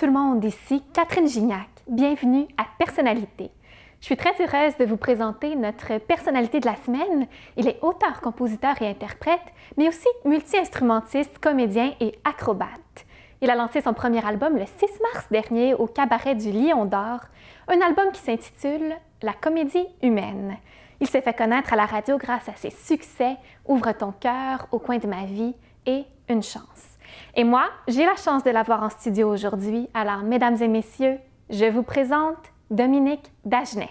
le monde, ici Catherine Gignac. Bienvenue à Personnalité. Je suis très heureuse de vous présenter notre personnalité de la semaine. Il est auteur, compositeur et interprète, mais aussi multi-instrumentiste, comédien et acrobate. Il a lancé son premier album le 6 mars dernier au Cabaret du Lion d'Or, un album qui s'intitule « La comédie humaine ». Il s'est fait connaître à la radio grâce à ses succès « Ouvre ton cœur »,« Au coin de ma vie » et « Une chance ». Et moi, j'ai la chance de l'avoir en studio aujourd'hui. Alors, mesdames et messieurs, je vous présente Dominique Dagenet.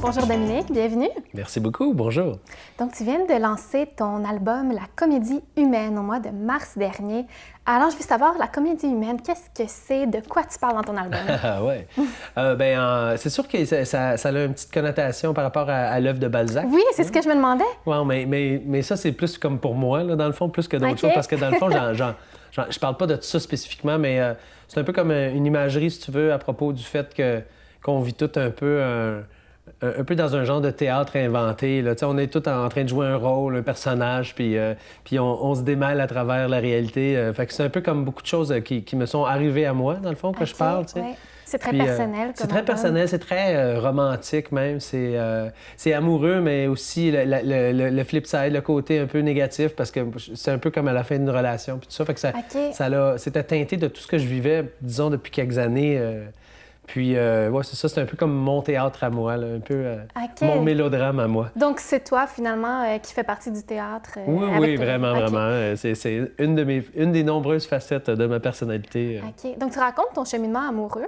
Bonjour Dominique, bienvenue. Merci beaucoup, bonjour. Donc, tu viens de lancer ton album La comédie humaine au mois de mars dernier. Alors, je veux savoir, la comédie humaine, qu'est-ce que c'est? De quoi tu parles dans ton album? Oui. C'est sûr que ça a une petite connotation par rapport à l'œuvre de Balzac. Oui, c'est ce que je me demandais. Oui, mais ça, c'est plus comme pour moi, là, dans le fond, plus que d'autres choses. Parce que dans le fond, je parle pas de ça spécifiquement, mais c'est un peu comme une imagerie, si tu veux, à propos du fait qu'on vit tout un peu dans un genre de théâtre inventé. Là. On est tous en train de jouer un rôle, un personnage, puis on se démêle à travers la réalité. Fait que c'est un peu comme beaucoup de choses qui me sont arrivées à moi, dans le fond, que je parle. Ouais. C'est très personnel. C'est très personnel, c'est très romantique même. C'est amoureux, mais aussi le flip side, le côté un peu négatif, parce que c'est un peu comme à la fin d'une relation, puis tout ça. Fait que c'était teinté de tout ce que je vivais, disons, depuis quelques années. C'est ça, c'est un peu comme mon théâtre à moi, là, un peu mon mélodrame à moi. Donc, c'est toi, finalement, qui fait partie du théâtre. Oui, vraiment. C'est une des nombreuses facettes de ma personnalité. OK. Donc, tu racontes ton cheminement amoureux.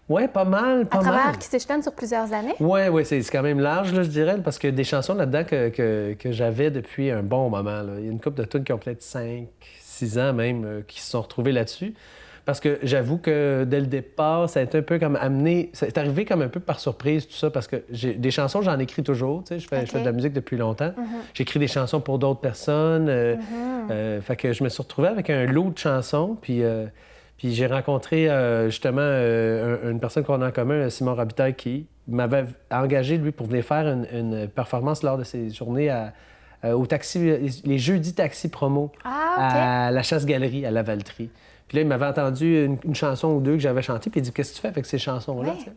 Oui, pas mal. À travers qui s'échelonne sur plusieurs années. Oui, c'est quand même large, là, je dirais, parce que des chansons là-dedans que j'avais depuis un bon moment. Là. Il y a une couple de tunes qui ont peut-être 5-6 ans même, qui se sont retrouvées là-dessus. Parce que j'avoue que dès le départ, ça a été un peu comme amené... C'est arrivé comme un peu par surprise, tout ça, parce que des chansons, j'en écris toujours, tu sais, je fais de la musique depuis longtemps. J'écris des chansons pour d'autres personnes. Fait que je me suis retrouvé avec un lot de chansons, puis j'ai rencontré justement une personne qu'on a en commun, Simon Robitaille, qui m'avait engagé, lui, pour venir faire une performance lors de ses journées au taxi, les jeudis taxi promo à la Chasse-Galerie, à Lavaltrie. Puis là, il m'avait entendu une chanson ou deux que j'avais chantée, puis il dit « Qu'est-ce que tu fais avec ces chansons-là? Ouais. »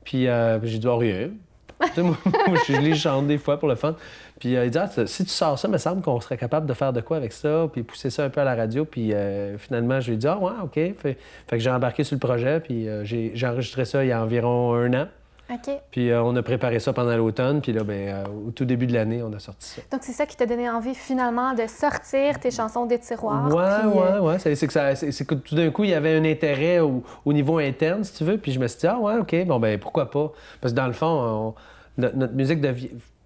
Puis j'ai dit « Oh, rien. » Moi, je les chante des fois pour le fun. Puis il dit « Si tu sors ça, il me semble qu'on serait capable de faire de quoi avec ça, puis pousser ça un peu à la radio. » Puis finalement, je lui ai dit « Ah, ouais, OK. » Fait que j'ai embarqué sur le projet, puis j'ai enregistré ça il y a environ 1 an. OK. Puis on a préparé ça pendant l'automne, puis là, au tout début de l'année, on a sorti ça. Donc, c'est ça qui t'a donné envie, finalement, de sortir tes chansons des tiroirs. Oui. C'est que tout d'un coup, il y avait un intérêt au niveau interne, si tu veux, puis je me suis dit, ah ouais, OK, pourquoi pas? Parce que dans le fond, notre musique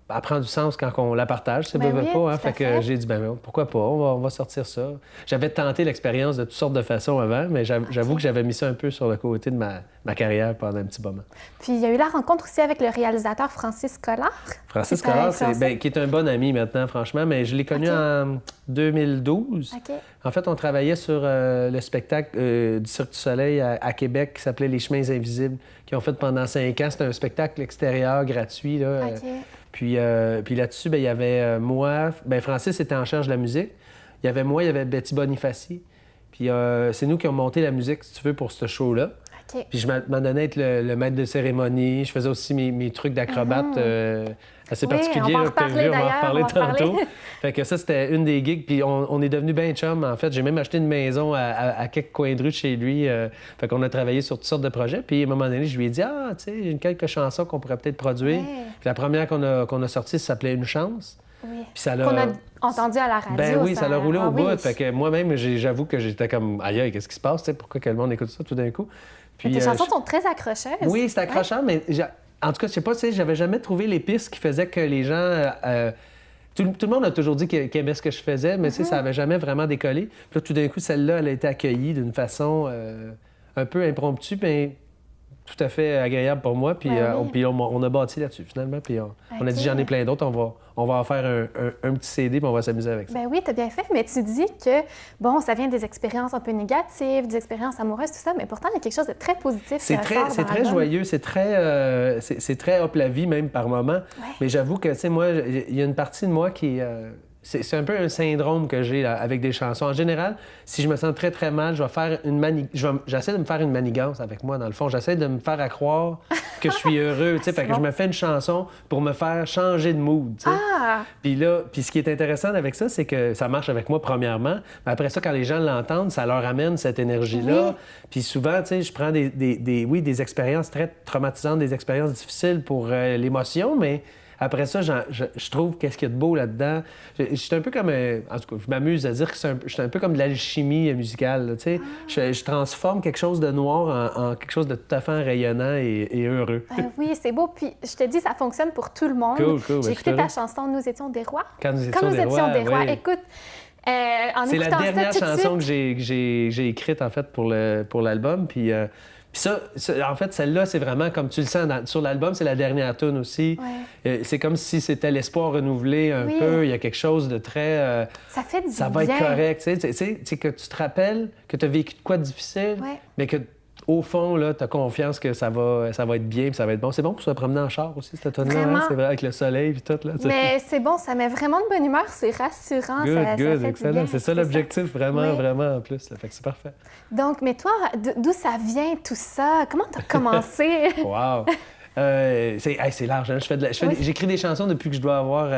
elle prend du sens quand on la partage, c'est pas. Hein? Fait que j'ai dit, pourquoi pas, on va sortir ça. J'avais tenté l'expérience de toutes sortes de façons avant, mais j'avoue que j'avais mis ça un peu sur le côté de ma carrière pendant un petit moment. Puis il y a eu la rencontre aussi avec le réalisateur Francis Collard. Francis Collard, qui est un bon ami maintenant, franchement, mais je l'ai connu en 2012. En fait, on travaillait sur le spectacle du Cirque du Soleil à Québec qui s'appelait Les Chemins invisibles, qu'ils ont fait pendant 5 ans. C'était un spectacle extérieur gratuit, là. Puis là-dessus, il y avait moi... Francis était en charge de la musique. Il y avait moi, il y avait Betty Bonifaci. Puis c'est nous qui avons monté la musique, si tu veux, pour ce show-là. Puis je m'en donnais à être le maître de cérémonie. Je faisais aussi mes trucs d'acrobate assez particuliers. On va en reparler tantôt. Fait que ça, c'était une des gigs. Puis on est devenus bien chum, en fait. J'ai même acheté une maison à quelques coins de rue de chez lui. Fait qu'on a travaillé sur toutes sortes de projets. Puis à un moment donné, je lui ai dit, tu sais, j'ai quelques chansons qu'on pourrait peut-être produire. Puis la première qu'on a sortie, ça s'appelait Une chance. Oui. Puis ça qu'on a entendu à la radio. Ça l'a roulé au bout. Fait que moi-même, j'avoue que j'étais comme, aïe, qu'est-ce qui se passe? Pourquoi que le monde écoute ça tout d'un coup? Puis, tes chansons sont très accrocheuses. Oui, c'est accrocheur, mais en tout cas, je sais pas, j'avais jamais trouvé les pistes qui faisaient que les gens... Tout le monde a toujours dit qu'il aimait ce que je faisais, mais ça n'avait jamais vraiment décollé. Puis là, tout d'un coup, celle-là, elle a été accueillie d'une façon un peu impromptue, mais tout à fait agréable pour moi. Puis, on a bâti là-dessus, finalement. Puis on a dit, j'en ai plein d'autres, on va en faire un petit CD, puis on va s'amuser avec ça. Ben oui, tu as bien fait, mais tu dis que, ça vient des expériences un peu négatives, des expériences amoureuses, tout ça, mais pourtant, il y a quelque chose de très positif. C'est très joyeux, c'est très hop la vie, même par moment. Ouais. Mais j'avoue que, tu sais, moi, il y a une partie de moi qui... c'est un peu un syndrome que j'ai là, avec des chansons. En général, si je me sens très, très mal, je vais faire j'essaie de me faire une manigance avec moi, dans le fond. J'essaie de me faire à croire que je suis heureux, tu sais. Fait que je me fais une chanson pour me faire changer de mood, tu sais. Puis ce qui est intéressant avec ça, c'est que ça marche avec moi, premièrement. Mais après ça, quand les gens l'entendent, ça leur amène cette énergie-là. Oui. Puis souvent, tu sais, je prends des expériences très traumatisantes, des expériences difficiles pour l'émotion, mais après ça, je trouve qu'est-ce qu'il y a de beau là-dedans. Je suis un peu comme... en tout cas, je m'amuse à dire que je suis un peu comme de l'alchimie musicale, là, tu sais. Je transforme quelque chose de noir en quelque chose de tout à fait rayonnant et heureux. Oui, c'est beau. Puis je te dis, ça fonctionne pour tout le monde. Cool. J'ai écouté ta chanson « Nous étions des rois ». Quand nous étions des rois, oui. Écoute, en c'est la écoutant dernière ça tout de chanson suite... que j'ai écrite, en fait, pour l'album. Puis ça, en fait, celle-là, c'est vraiment, comme tu le sens, sur l'album, c'est la dernière tune aussi. Ouais. C'est comme si c'était l'espoir renouvelé un peu. Il y a quelque chose de très... ça fait du bien. Ça va être correct. Tu sais, que tu te rappelles que tu as vécu de quoi de difficile, mais que au fond, là, tu as confiance que ça va être bien puis ça va être bon. C'est bon pour se promener en char aussi, cette automne-là, hein? C'est vrai, avec le soleil et tout. Là, mais c'est bon, ça met vraiment de bonne humeur, c'est rassurant. Ça fait excellent. C'est ça l'objectif, vraiment, vraiment, en plus. Là. Fait que c'est parfait. Donc, mais toi, d'où ça vient tout ça? Comment tu as commencé? Wow! C'est large. Hein? J'écris des chansons depuis que je dois avoir,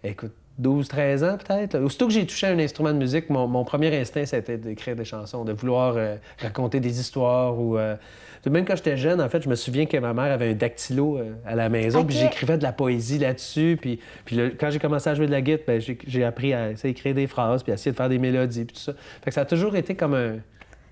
écoute, 12-13 ans peut-être. Aussitôt que j'ai touché un instrument de musique, mon premier instinct, c'était d'écrire des chansons, de vouloir raconter des histoires. Même quand j'étais jeune, en fait, je me souviens que ma mère avait un dactylo à la maison, puis j'écrivais de la poésie là-dessus. Puis quand j'ai commencé à jouer de la guitare, ben, j'ai appris à écrire des phrases, puis à essayer de faire des mélodies, puis tout ça. Fait que ça a toujours été comme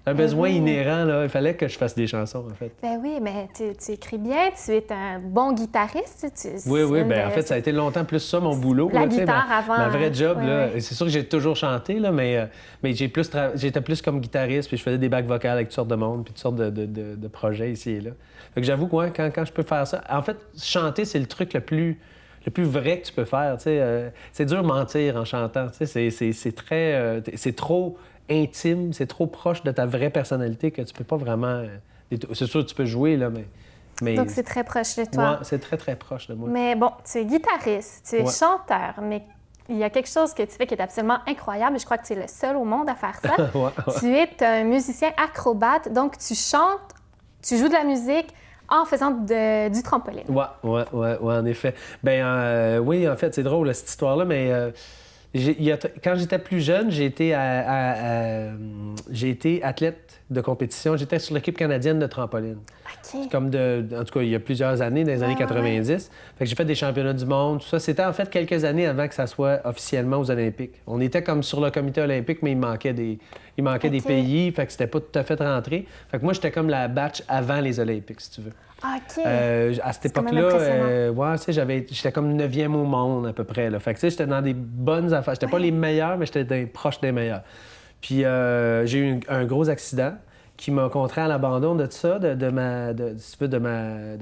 un besoin inhérent, là. Il fallait que je fasse des chansons, en fait. Ben oui, mais tu écris bien, tu es un bon guitariste. Oui, ben en fait, ça a été longtemps plus ça, mon boulot. La là, guitare avant. Ma vraie job, là. C'est sûr que j'ai toujours chanté, là, mais j'étais plus comme guitariste, puis je faisais des bacs vocales avec toutes sortes de monde, puis toutes sortes de projets ici et là. Fait que j'avoue que moi, quand je peux faire ça... En fait, chanter, c'est le truc le plus vrai que tu peux faire, tu sais. C'est dur de mentir en chantant, tu sais. C'est très... c'est trop intime, c'est trop proche de ta vraie personnalité que tu peux pas vraiment... C'est sûr que tu peux jouer, là, mais... Donc, c'est très proche de toi. Ouais, c'est très, très proche de moi. Mais bon, tu es guitariste, tu es chanteur, mais il y a quelque chose que tu fais qui est absolument incroyable et je crois que tu es le seul au monde à faire ça. Tu es un musicien acrobate, donc tu chantes, tu joues de la musique en faisant du trampoline. Ouais, en effet. Oui, en fait, c'est drôle, cette histoire-là, mais... quand j'étais plus jeune, j'ai été athlète de compétition. J'étais sur l'équipe canadienne de trampoline. OK. Comme en tout cas, il y a plusieurs années, dans les années 90. Fait que j'ai fait des championnats du monde, tout ça. C'était en fait quelques années avant que ça soit officiellement aux Olympiques. On était comme sur le comité olympique, mais il manquait des pays. Fait que c'était pas tout à fait rentré. Fait que moi, j'étais comme la batch avant les Olympiques, si tu veux. OK. À cette époque-là, j'étais comme 9e au monde à peu près. Là. Fait que, j'étais dans des bonnes affaires. J'étais pas les meilleurs, mais j'étais proche des meilleurs. Puis j'ai eu un gros accident qui m'a contraint à l'abandon de tout ça, de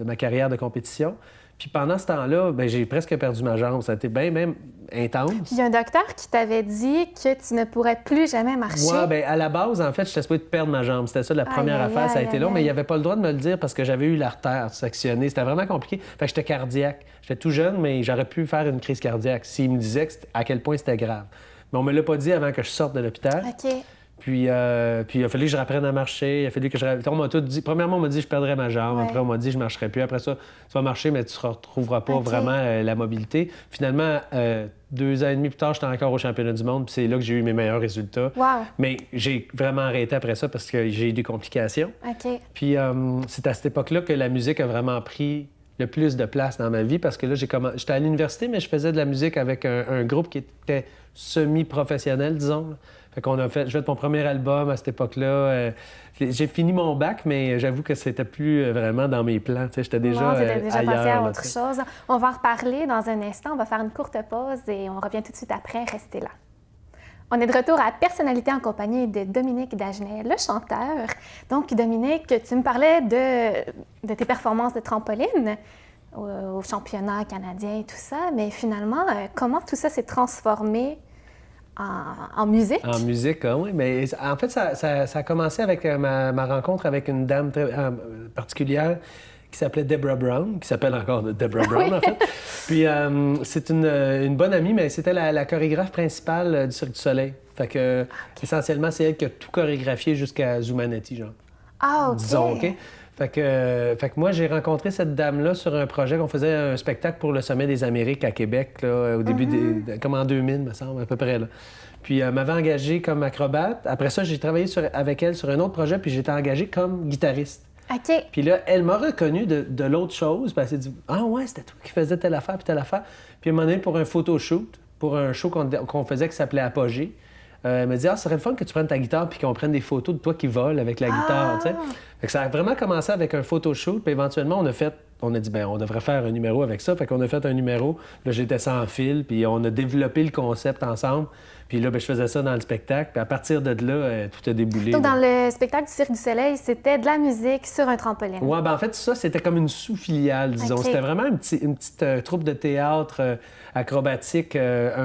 ma carrière de compétition. Puis pendant ce temps-là, j'ai presque perdu ma jambe. Ça a été bien intense. Il y a un docteur qui t'avait dit que tu ne pourrais plus jamais marcher. Oui, à la base, en fait, j'étais supposé de perdre ma jambe. C'était ça la première affaire. Ça a été long, mais il n'y avait pas le droit de me le dire parce que j'avais eu l'artère sectionnée. C'était vraiment compliqué. Fait que j'étais cardiaque. J'étais tout jeune, mais j'aurais pu faire une crise cardiaque s'il me disait à quel point c'était grave. Mais on me l'a pas dit avant que je sorte de l'hôpital. OK. Puis il a fallu que je reprenne à marcher. Il a fallu que on m'a tout dit. Premièrement, on m'a dit que je perdrais ma jambe. Après, on m'a dit que je ne marcherais plus. Après ça, tu vas marcher, mais tu ne retrouveras pas vraiment la mobilité. Finalement, 2 ans et demi plus tard, j'étais encore au championnat du monde. Puis c'est là que j'ai eu mes meilleurs résultats. Wow. Mais j'ai vraiment arrêté après ça parce que j'ai eu des complications. OK. Puis c'est à cette époque-là que la musique a vraiment pris le plus de place dans ma vie parce que là, j'étais à l'université, mais je faisais de la musique avec un groupe qui était semi-professionnel, disons. Fait qu'on j'ai fait mon premier album à cette époque-là. J'ai fini mon bac, mais j'avoue que c'était plus vraiment dans mes plans. J'étais déjà ailleurs. Passé à autre chose. On va en reparler dans un instant. On va faire une courte pause et on revient tout de suite après. Restez là. On est de retour à Personnalité en compagnie de Dominique Dagenet, le chanteur. Donc, Dominique, tu me parlais de tes performances de trampoline au championnat canadien et tout ça, mais finalement, comment tout ça s'est transformé en musique? En musique, oui. Mais en fait, ça a commencé avec ma rencontre avec une dame très particulière qui s'appelait Deborah Brown, qui s'appelle encore Deborah Brown, Oui. en fait. Puis c'est une bonne amie, mais c'était la chorégraphe principale du Cirque du Soleil. Fait que, essentiellement, c'est elle qui a tout chorégraphié jusqu'à Zumanetti, genre. Ah, OK. Disons, OK? Fait que moi, j'ai rencontré cette dame-là sur un projet qu'on faisait un spectacle pour le Sommet des Amériques à Québec, là, au début, comme en 2000, me semble, à peu près, là. Puis elle m'avait engagé comme acrobate. Après ça, j'ai travaillé avec elle sur un autre projet, puis j'étais engagé comme guitariste. OK. Puis là, elle m'a reconnu de l'autre chose, puis elle s'est dit « Ah ouais, c'était toi qui faisais telle affaire puis telle affaire. » Puis à un moment donné, pour un photoshoot, pour un show qu'on faisait qui s'appelait Apogée, elle m'a dit « Ah, ce serait le fun que tu prennes ta guitare puis qu'on prenne des photos de toi qui vole avec la guitare. » tu sais. Fait que ça a vraiment commencé avec un photoshoot, puis éventuellement, on a dit « ben on devrait faire un numéro avec ça. » Fait qu'on a fait un numéro. Là, j'étais sans fil, puis on a développé le concept ensemble. Puis là, ben, je faisais ça dans le spectacle. Puis à partir de là, tout a déboulé. Donc, là. dans le spectacle du Cirque du Soleil, c'était de la musique sur un trampoline. Ouais, ben en fait, ça, c'était comme une sous-filiale, disons. OK. C'était vraiment une petite troupe de théâtre acrobatique,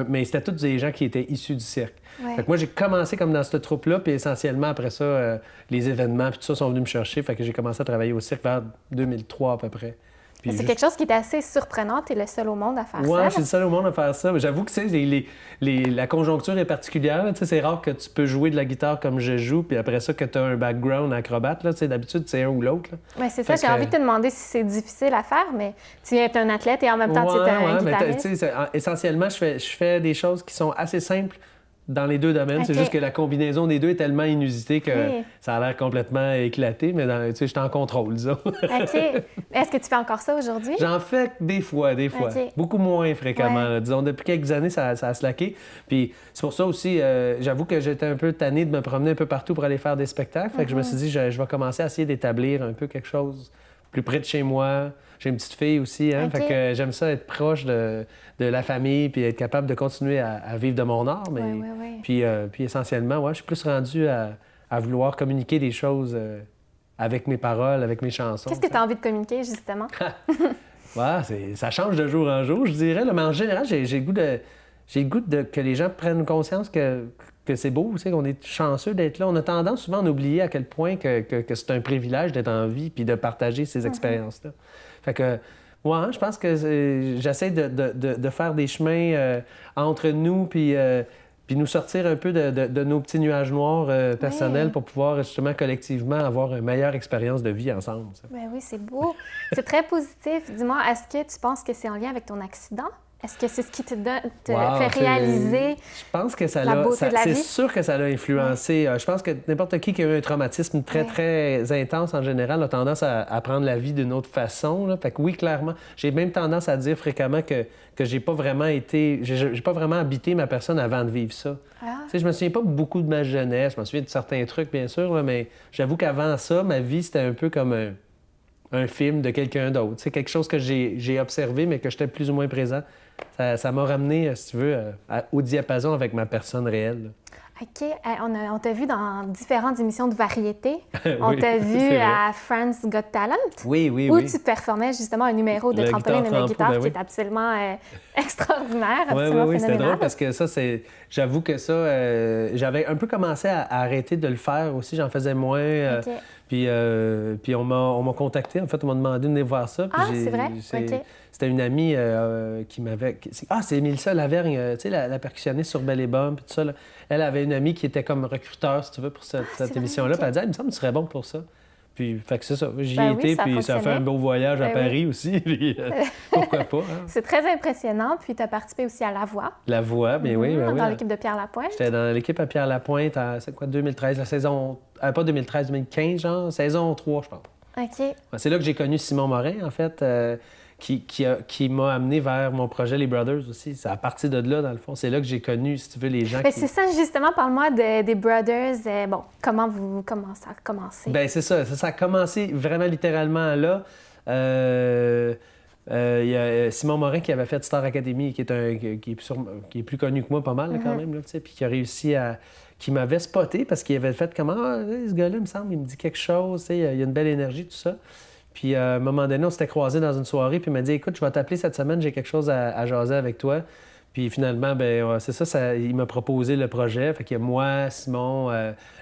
mais c'était tous des gens qui étaient issus du cirque. Ouais. Fait que moi, j'ai commencé comme dans cette troupe-là, puis essentiellement, après ça, les événements, puis tout ça sont venus me chercher. Fait que j'ai commencé à travailler au cirque vers 2003 à peu près. Puis C'est quelque chose qui est assez surprenant. Tu es le seul au monde à faire ouais, ça. je suis le seul au monde à faire ça. Mais j'avoue que la conjoncture est particulière. Tu sais, c'est rare que tu peux jouer de la guitare comme je joue, puis après ça, que tu as un background acrobate. Là. Tu sais, d'habitude, c'est un ou l'autre. là. Ouais, c'est ça. Fait J'ai que- envie de te demander si c'est difficile à faire, mais tu es un athlète et en même temps, tu es un mais guitariste. tu sais, essentiellement, je fais des choses qui sont assez simples dans les deux domaines. C'est OK. juste que la combinaison des deux est tellement inusitée que OK. ça a l'air complètement éclaté, mais tu sais, je suis en contrôle, disons. OK. Est-ce que tu fais encore ça aujourd'hui? J'en fais des fois. OK. Beaucoup moins fréquemment. Ouais. là. Disons, depuis quelques années, ça a slacké. Puis c'est pour ça aussi, j'avoue que j'étais un peu tanné de me promener un peu partout pour aller faire des spectacles. Fait que je me suis dit, je vais commencer à essayer d'établir un peu quelque chose plus près de chez moi. J'ai une petite fille aussi, hein? OK. Fait que j'aime ça être proche de la famille puis être capable de continuer à vivre de mon art. Mais... Ouais. Puis essentiellement, ouais, je suis plus rendu à vouloir communiquer des choses avec mes paroles, avec mes chansons. Qu'est-ce que tu as envie de communiquer, justement? Ouais, ça change de jour en jour, je dirais. Là, mais en général, j'ai le goût que les gens prennent conscience que c'est beau, tu sais, qu'on est chanceux d'être là. On a tendance souvent à oublier à quel point que c'est un privilège d'être en vie puis de partager ces expériences-là. Fait que, ouais, je pense que j'essaie de faire des chemins entre nous puis nous sortir un peu de nos petits nuages noirs personnels Oui. pour pouvoir justement collectivement avoir une meilleure expérience de vie ensemble. Ça. Ben oui, c'est beau. C'est très positif. Dis-moi, est-ce que tu penses que c'est en lien avec ton accident? Est-ce que c'est ce qui te Wow, fait réaliser? Je pense que ça la l'a. beauté de la C'est vie? sûr que ça l'a influencé. Je pense que n'importe qui a eu un traumatisme très, Ouais. très intense en général a tendance à prendre la vie d'une autre façon. Là. Fait que oui, clairement. J'ai même tendance à dire fréquemment que j'ai pas vraiment été. J'ai pas vraiment habité ma personne avant de vivre ça. Ah. Tu sais, je me souviens pas beaucoup de ma jeunesse. Je me souviens de certains trucs, bien sûr, là, mais j'avoue qu'avant ça, ma vie, c'était un peu comme un film de quelqu'un d'autre. C'est quelque chose que j'ai observé, mais que j'étais plus ou moins présent. Ça m'a ramené, si tu veux, au diapason avec ma personne réelle. OK. On t'a vu dans différentes émissions de variété. On Oui, t'a vu c'est vrai. à Friends Got Talent, Oui, oui, où oui. tu performais justement un numéro de Le trampoline et de guitare-trampo, guitare ben qui oui. est absolument extraordinaire, Oui, absolument oui, c'était phénoménal. drôle parce que ça, j'avoue que ça, j'avais un peu commencé à arrêter de le faire aussi. J'en faisais moins. OK. Puis on m'a contacté, en fait, on m'a demandé de venir voir ça. Puis Ah, c'est vrai? OK. C'était une amie qui m'avait... c'est Mélissa Lavergne, tu sais, la percussionniste sur Belle et Bombe, puis tout ça. Là. Elle avait une amie qui était comme recruteur, si tu veux, pour cette c'est émission-là. vrai, Puis elle disait, il me semble que tu serais bon pour ça. Puis, fait que c'est ça. J'y Ben ai oui, été, ça a puis ça a fait fonctionné. un beau voyage à Ben oui. Paris aussi. Puis pourquoi pas, hein? C'est très impressionnant. Puis tu as participé aussi à La Voix, La voix, bien oui, ben oui. dans l'équipe de Pierre Lapointe. J'étais dans l'équipe à Pierre Lapointe c'est quoi, 2013, la saison... pas 2013, 2015, genre, saison 3, je pense. OK. Ouais, c'est là que j'ai connu Simon Morin, en fait, qui m'a amené vers mon projet Les Brothers aussi. C'est à partir de là, dans le fond. C'est là que j'ai connu, si tu veux, les gens Ben, qui... c'est ça, justement, parle-moi des Brothers. Bon, comment ça a commencé? Ben c'est ça. Ça a commencé vraiment littéralement là. Il y a Simon Morin qui avait fait Star Academy, qui est plus connu que moi pas mal là, quand même, là, tu sais, puis qui a réussi à... qui m'avait spoté parce qu'il avait fait comment ce gars-là, il me semble, il me dit quelque chose, tu sais, il y a une belle énergie, tout ça. Puis à un moment donné, on s'était croisés dans une soirée, puis il m'a dit « Écoute, je vais t'appeler cette semaine, j'ai quelque chose à jaser avec toi. » Puis finalement, ben c'est ça, il m'a proposé le projet. Fait qu'il y a moi, Simon,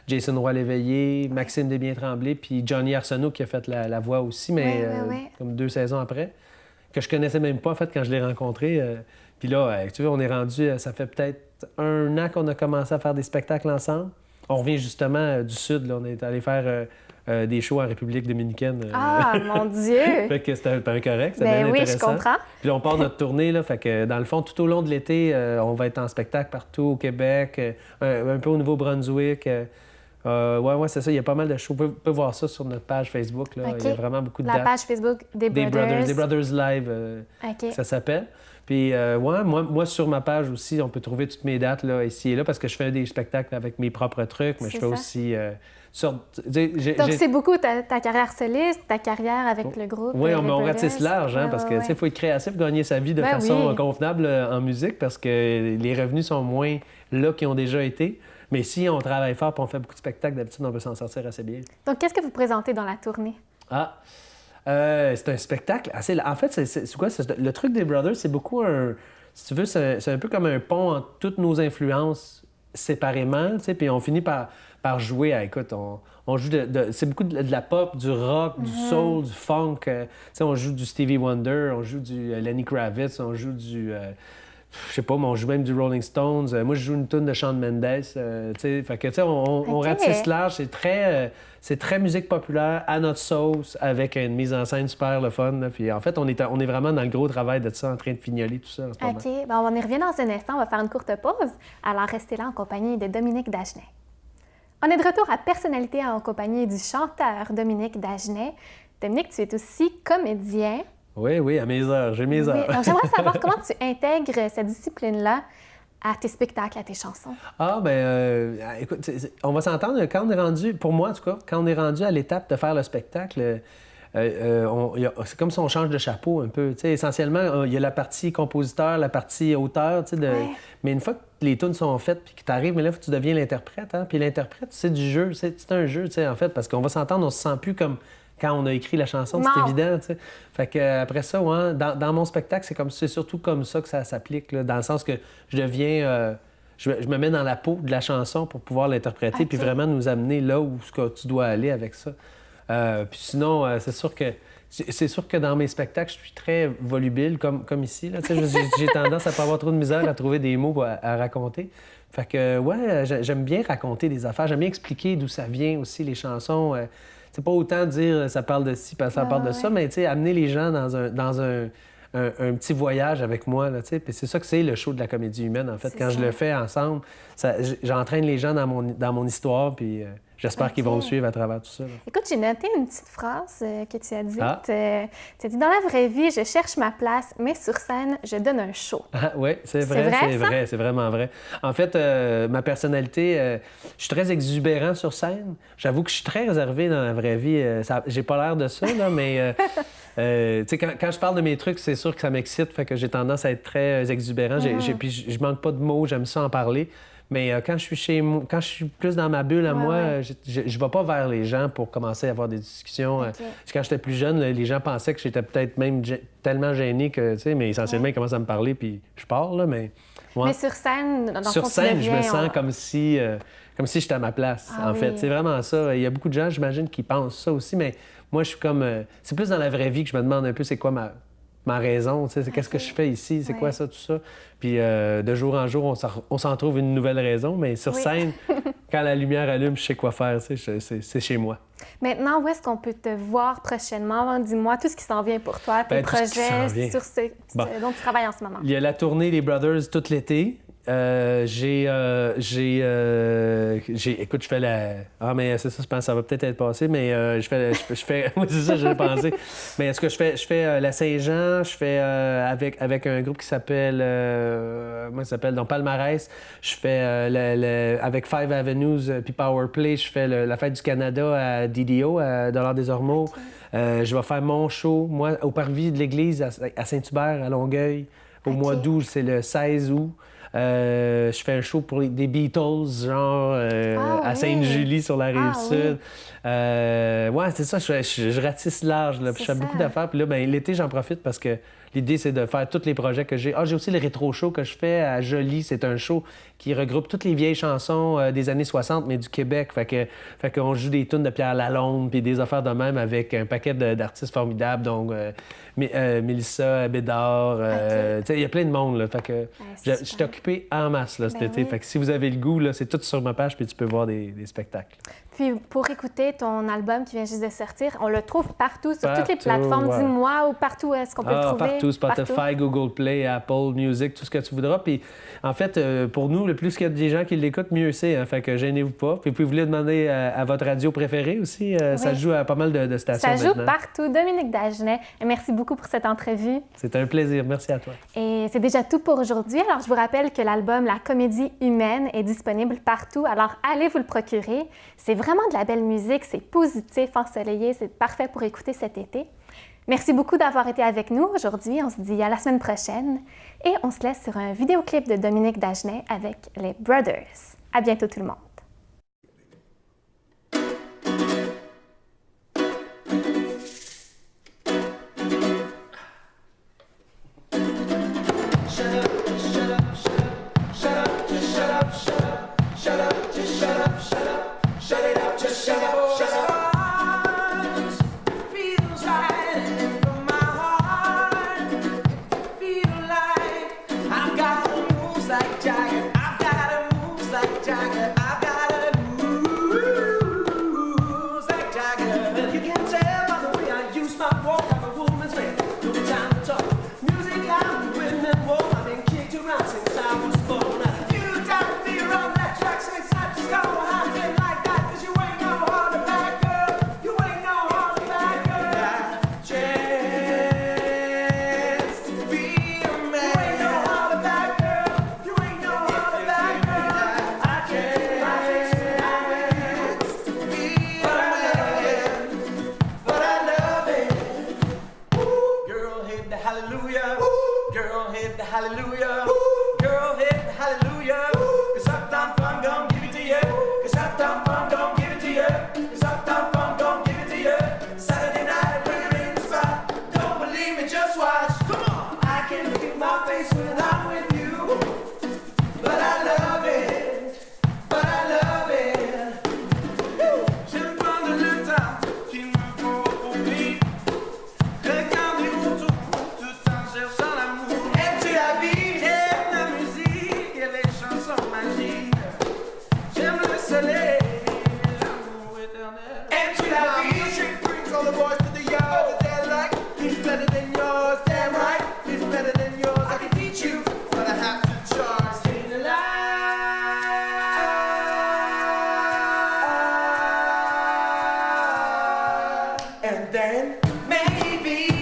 Jason Roy-Léveillé, Maxime Desbiens-Tremblay, puis Johnny Arsenault qui a fait la voix aussi, mais comme 2 saisons après, que je connaissais même pas, en fait, quand je l'ai rencontré. Puis là, tu vois, on est rendu, ça fait peut-être 1 an qu'on a commencé à faire des spectacles ensemble. On revient justement du Sud, là. On est allé faire des shows en République dominicaine. Ah, mon Dieu! Fait que c'était un correct, c'était Ben bien oui, intéressant. je comprends. Puis là, on part notre tournée, là, fait que dans le fond, tout au long de l'été, on va être en spectacle partout au Québec, un peu au Nouveau-Brunswick. Ouais, c'est ça, il y a pas mal de shows. Vous pouvez voir ça sur notre page Facebook, là. Il y a vraiment beaucoup de dates. La page Facebook des Brothers Live, ça s'appelle. Puis, moi, sur ma page aussi, on peut trouver toutes mes dates là, ici et là, parce que je fais des spectacles avec mes propres trucs, mais je fais aussi... Donc, c'est beaucoup ta carrière soliste, ta carrière avec le groupe. Oui, on ratisse large, hein, parce que, faut être créatif, gagner sa vie de façon convenable en musique, parce que les revenus sont moins là qu'ils ont déjà été. Mais si on travaille fort et on fait beaucoup de spectacles, d'habitude, on peut s'en sortir assez bien. Donc, qu'est-ce que vous présentez dans la tournée? C'est un spectacle assez... En fait, c'est quoi? Le truc des Brothers, c'est beaucoup un... Si tu veux, c'est un peu comme un pont entre toutes nos influences séparément, tu sais, puis on finit par jouer à... Écoute, on joue c'est beaucoup de la pop, du rock, du soul, du funk. Tu sais, on joue du Stevie Wonder, on joue du Lenny Kravitz, on joue du... je sais pas, mais on joue même du Rolling Stones. Moi, je joue une tune de Shawn Mendes. Tu sais, fait que, tu sais, on ratisse large. C'est très musique populaire à notre sauce, avec une mise en scène super le fun. Là. Puis en fait, on est vraiment dans le gros travail de ça, en train de fignoler tout ça en ce moment. OK. Bien, on y revient dans un instant. On va faire une courte pause. Alors, restez là en compagnie de Dominique Dagenet. On est de retour à Personnalité en compagnie du chanteur Dominique Dagenet. Dominique, tu es aussi comédien. Oui, à mes heures. J'ai mes heures. Donc, j'aimerais savoir comment tu intègres cette discipline-là à tes spectacles, à tes chansons. Écoute, on va s'entendre, quand on est rendu, pour moi en tout cas, quand on est rendu à l'étape de faire le spectacle, c'est comme si on change de chapeau un peu. Tu sais, essentiellement, il y a la partie compositeur, la partie auteur, tu sais, mais une fois que les tunes sont faites puis que tu arrives, mais là, tu deviens l'interprète. Hein? Puis l'interprète, c'est du jeu, c'est un jeu, tu sais, en fait, parce qu'on va s'entendre, on se sent plus comme quand on a écrit la chanson, c'est évident, tu sais. Fait que après ça, dans mon spectacle, c'est surtout comme ça que ça s'applique, là, dans le sens que je deviens... je me mets dans la peau de la chanson pour pouvoir l'interpréter puis vraiment nous amener là où tu dois aller avec ça. Puis sinon, c'est sûr que dans mes spectacles, je suis très volubile, comme ici. Là, j'ai tendance à pas avoir trop de misère à trouver des mots à raconter. Fait que, j'aime bien raconter des affaires. J'aime bien expliquer d'où ça vient aussi, les chansons. C'est pas autant dire ça parle de ci, ça parle de ça, mais amener les gens dans un petit voyage avec moi. Là, puis c'est ça que c'est le show de la comédie humaine, en fait. Quand je le fais ensemble, j'entraîne les gens dans mon histoire, puis j'espère qu'ils vont me suivre à travers tout ça. Là. Écoute, j'ai noté une petite phrase que tu as dite. Tu as dit « Dans la vraie vie, je cherche ma place, mais sur scène, je donne un show. » Oui, c'est vrai, c'est vraiment vrai. En fait, ma personnalité, je suis très exubérant sur scène. J'avoue que je suis très réservé dans la vraie vie. J'ai pas l'air de ça, là, mais... tu sais, quand je parle de mes trucs, c'est sûr que ça m'excite, fait que j'ai tendance à être très exubérant. Puis je manque pas de mots, j'aime ça en parler. Mais quand je suis chez moi, quand je suis plus dans ma bulle à moi, je vais pas vers les gens pour commencer à avoir des discussions. Quand j'étais plus jeune, les gens pensaient que j'étais peut-être même tellement gêné que, tu sais, mais essentiellement, ils commencent à me parler puis je pars, là, mais... Mais sur scène, sur scène, je me sens comme si j'étais à ma place, en fait. C'est vraiment ça. Il y a beaucoup de gens, j'imagine, qui pensent ça aussi, mais moi, je suis comme... c'est plus dans la vraie vie que je me demande un peu c'est quoi ma raison, tu sais, qu'est-ce que je fais ici, c'est quoi ça, tout ça. Puis de jour en jour, on s'en trouve une nouvelle raison, mais sur scène, quand la lumière allume, je sais quoi faire, tu sais, c'est chez moi. Maintenant, où est-ce qu'on peut te voir prochainement? Dis-moi tout ce qui s'en vient pour toi, tes projets sur ce dont tu travailles en ce moment. Il y a la tournée des Brothers tout l'été. Écoute, je fais la... Ah, mais c'est ça, je pense que ça va peut-être être passé, mais je fais... Oui, c'est ça, j'ai pensé. Mais est-ce que je fais la Saint-Jean, je fais avec un groupe qui s'appelle... Comment ça s'appelle? Donc, Palmarès. Je fais avec Five Avenues puis Powerplay, je fais la Fête du Canada à DDO, à Dollars-des-Ormeaux. Je vais faire mon show, moi, au Parvis de l'Église à Saint-Hubert, à Longueuil. Au mois d'août, c'est le 16 août. Je fais un show pour des Beatles, genre à Sainte-Julie, sur la Rive-Sud. C'est ça, je ratisse large. Là, puis je fais beaucoup d'affaires. Puis là, l'été, j'en profite parce que L'idée, c'est de faire tous les projets que j'ai. Ah, j'ai aussi le rétro-show que je fais à Jolie. C'est un show qui regroupe toutes les vieilles chansons des années 60, mais du Québec. Fait qu'on joue des tunes de Pierre Lalonde puis des affaires de même avec un paquet d'artistes formidables. Donc, Mélissa Bédard. Il y a plein de monde. Là, fait que je suis occupé en masse là, cet été. Oui. Fait que si vous avez le goût, là, c'est tout sur ma page puis tu peux voir des spectacles. Puis pour écouter ton album qui vient juste de sortir, on le trouve partout, sur toutes les Partout, plateformes. ouais. Dis-moi où partout est-ce qu'on peut le trouver? Partout, Spotify, Partout. Google Play, Apple Music, tout ce que tu voudras. Puis en fait, pour nous, le plus qu'il y a des gens qui l'écoutent, mieux c'est. Hein? Fait que gênez-vous pas. Puis vous pouvez le demander à votre radio préférée aussi. Ça joue à pas mal de stations Ça joue maintenant. partout. Dominique Dagenet, merci beaucoup pour cette entrevue. C'est un plaisir. Merci à toi. Et c'est déjà tout pour aujourd'hui. Alors, je vous rappelle que l'album La Comédie humaine est disponible partout. Alors, allez vous le procurer. C'est vraiment de la belle musique. C'est positif, ensoleillé. C'est parfait pour écouter cet été. Merci beaucoup d'avoir été avec nous aujourd'hui. On se dit à la semaine prochaine. Et on se laisse sur un vidéoclip de Dominique Dagenet avec les Brothers. À bientôt tout le monde. And then maybe